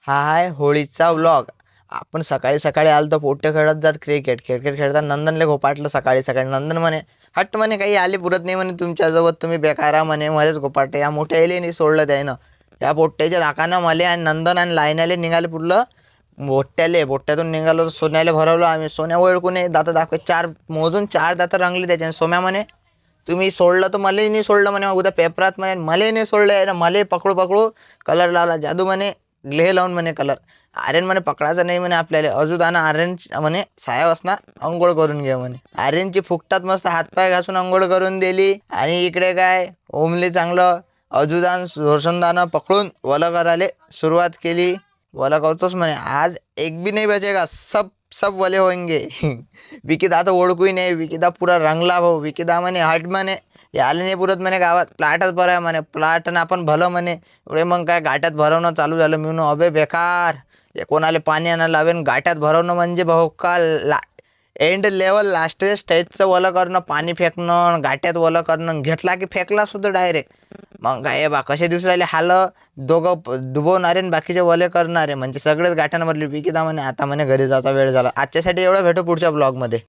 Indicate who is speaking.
Speaker 1: हा आहे होळीचा व्लॉग. आपण सकाळी सकाळी आलो तर पोट्टे खेळत जात क्रिकेट खेळतात. नंदनले घोपाटलं सकाळी सकाळी. नंदन म्हणे हट म्हणे काही आले पुरत नाही म्हणे तुमच्याजवळ, तुम्ही बेकारा म्हणे मध्येच घोपाटे. या मोठ्या येले नाही सोडलं त्यानं. या पोट्ट्याच्या धाकानं मले आणि नंदन आणि लायनाले निघाले पुढलं बोट्ट्यातून निघालो तर सोन्याला भरवलं आम्ही. सोन्या ओळखून दाता दाखवे चार दाता रंगले त्याच्याने. सोम्या म्हणे तुम्ही सोडलं तर मलाही नाही सोडलं म्हणे. उद्या पेपरात म्हणे मलाही नाही सोडलं आहे ना. मला पकडू पकडू कलर लावला जादू म्हणे. ग्लेह लावून म्हणे कलर. आर्यन म्हणे पकडायचं नाही म्हणे आपल्याला. अजूदाना आर्यन म्हणे साया वासना अंघोळ करून घे म्हणे. आर्यनची फुकटात मस्त हातपाय घासून अंघोळ करून दिली. आणि इकडे काय ओमले चांगलं अजुदान रोशनदानं पकडून वलं करायला सुरुवात केली. वला करतोस म्हणे आज एक भी नाही बचेगा, सब सब वले होंगे. विकिदा तर ओळखूही नाही. विकिदा पुरा रंगला भाऊ. विकिदा म्हणे हट म्हणे याले नाही पुरत म्हणे गावात प्लॅटच बरं आहे म्हणे. प्लॅटनं आपण भलं म्हणे. एवढे मग काय गाठ्यात भरवणं चालू झालं. मी म्हणून अबे बेकार हे कोणाला पाणी आणायला लावेन. गाठ्यात भरवणं म्हणजे भाऊ का एंड लेवल लास्ट स्टेजचं वलं करणं, पाणी फेकणं, गाठ्यात वलं करणं. घेतला की फेकला सुद्धा डायरेक्ट. मग काय बा कसे दिवस राहिले हाल. दोघं डुबवणारे आणि बाकीचे वले करणारे म्हणजे सगळेच गाठ्यानं भरले. विकिदा म्हणे आता म्हणे घरी जायचा वेळ झाला. आजच्यासाठी एवढं भेटू पुढच्या ब्लॉगमध्ये.